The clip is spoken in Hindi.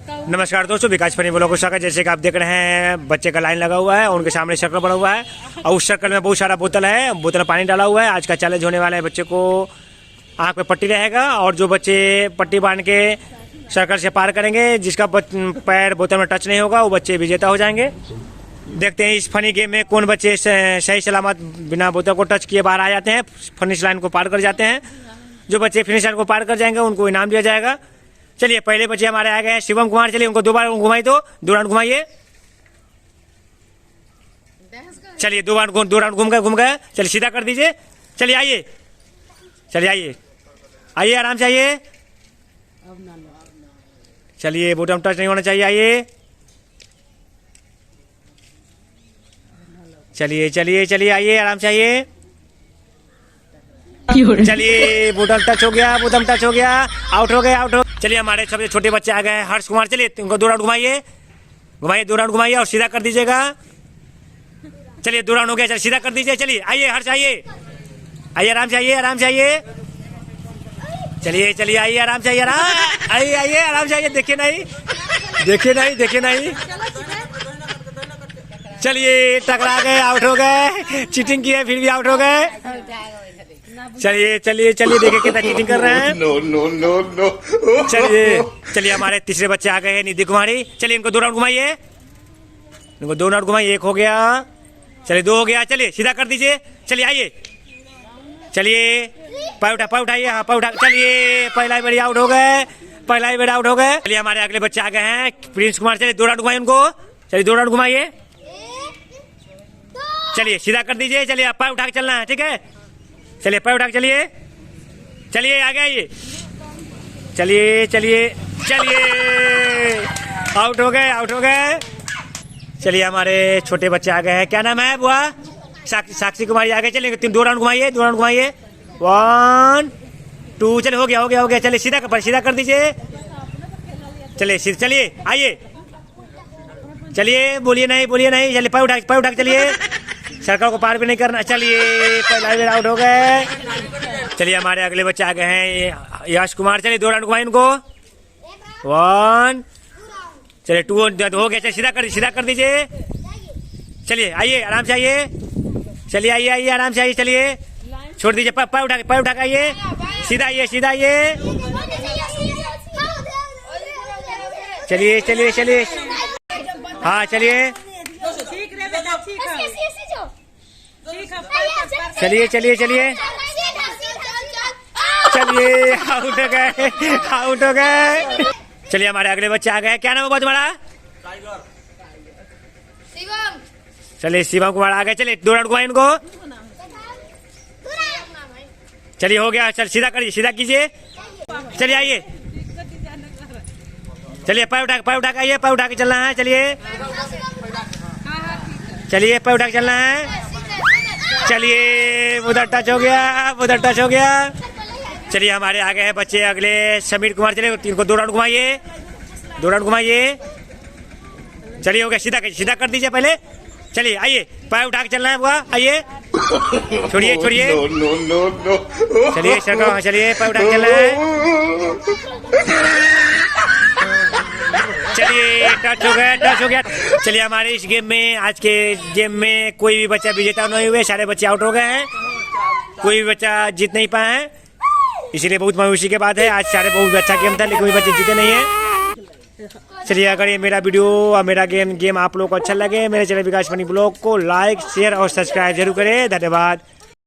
नमस्कार दोस्तों, विकास फनी ब्लॉग को स्वागत। जैसे कि आप देख रहे हैं बच्चे का लाइन लगा हुआ है और उनके सामने सर्कल बना हुआ है और उस सर्कल में बहुत सारा बोतल है, बोतल में पानी डाला हुआ है। आज का चैलेंज होने वाला है, बच्चे को आँख पे पट्टी रहेगा और जो बच्चे पट्टी बांध के सर्कल से पार करेंगे, जिसका पैर बोतल में टच नहीं होगा, वो बच्चे विजेता हो जाएंगे। देखते हैं इस फनी गेम में कौन बच्चे सही सलामत बिना बोतल को टच किए बाहर आ जाते हैं, फिनिश लाइन को पार कर जाते हैं। जो बच्चे फिनिश लाइन को पार कर जाएंगे उनको इनाम दिया जाएगा। चलिए पहले बच्चे हमारे आ गए हैं शिवम कुमार। चलिए उनको 2 बार घुमाई दो राउंड घुमाइए। चलिए 2 राउंड घूम गए। चलिए सीधा कर दीजिए। चलिए आइए, चलिए आइए आराम से आइए। चलिए बॉटम टच नहीं होना चाहिए। आइए चलिए आइए आराम से आइए। चलिए बॉटम टच हो गया, आउट हो गए। चलिए हमारे सबसे छोटे बच्चे आ गए हैं हर्ष कुमार। चलिए उनको 2 राउंड घुमाइए 2 राउंड घुमाइए और सीधा कर दीजिएगा। चलिए 2 राउंड हो गया, चलिए सीधा कर दीजिए। चलिए आइए हर्ष आइए आराम से आइए। चलिए आइए आराम से आइए आराम से आइए। देखिए नहीं। चलिए टकरा गए, आउट हो गए। चीटिंग की है फिर भी आउट हो गए। चलिए देखिए कितना चीटिंग कर रहे हैं। नो। चलिए हमारे तीसरे बच्चे आ गए हैं निधि कुमारी। चलिए इनको 2 राउंड घुमाइए। 1 हो गया। चलिए 2 हो गया। चलिए सीधा कर दीजिए। चलिए आइए। चलिए पैर उठाइए। हाँ पैर उठा। चलिए पहला ही आउट हो गए। चलिए हमारे अगले बच्चे आ गए हैं प्रिंस कुमार। चलिए 2 राउंड घुमाइए उनको। चलिए 2 राउंड घुमाइए। चलिए सीधा कर दीजिए। चलिए आप पैर उठा के चलना है, ठीक है। चलिए पैर उठा के चलिए आगे आइए। चलिए आउट हो गए। चलिए हमारे छोटे बच्चे आ गए हैं। क्या नाम है बुआ? साक्षी कुमारी आ गए। चलिए 2 राउंड घुमाइए। 1 2। चलिए हो गया। चलिए सीधा कर दीजिए। चलिए आइए। चलिए बोलिए नहीं। चलिए पैर उठा के चलिए। सर्कल को पार भी नहीं करना। चलिए पहला ही आउट हो गए। चलिए हमारे अगले बच्चे आ गए हैं यश कुमार। चलिए 2 राउंड घुमाइए उनको। 1 चलिए 2 हो गया। चलिए सीधा कर दीजिए। चलिए आइए आराम से आइए। चलिए आराम से आइए। चलिए छोड़ दीजिए। पैर उठा के आइए। सीधा आइए। चलिए हाँ चलिए आउट हो गए। चलिए हमारे अगले बच्चे आ गए। क्या नाम है तुम्हारा? चलिए शिवम कुमार आ गए। चलिए 2 राउंड घुमाइए इनको। चलिए हो गया। चल सीधा कीजिए। चलिए आइए। चलिए पैर उठा के आइए। पैर उठा के चलना है। चलिए पैर उठा के चलना है। चलिए उधर टच हो गया। चलिए हमारे आगे हैं बच्चे अगले समीर कुमार। चलिए इनको 2 राउंड घुमाइए। चलिए हो गया। सीधा कर दीजिए पहले। चलिए आइए। पैर उठा के चलना है बुआ। आइए छोड़िए। चलिए सरकार। चलिए पैर उठा के चलना है। चलिए टच हो गया। चलिए हमारे इस गेम में, आज के गेम में कोई भी बच्चा विजेता नहीं हुए। सारे बच्चे आउट हो गए हैं। कोई भी बच्चा जीत नहीं पाए हैं, इसलिए बहुत मायूसी के बात है। आज सारे बहुत अच्छा गेम था लेकिन कोई बच्चे जीते नहीं है। चलिए अगर ये मेरा वीडियो और मेरा गेम आप लोग को अच्छा लगे, मेरे चैनल विकास फनी ब्लॉग को लाइक शेयर और सब्सक्राइब जरूर करें। धन्यवाद।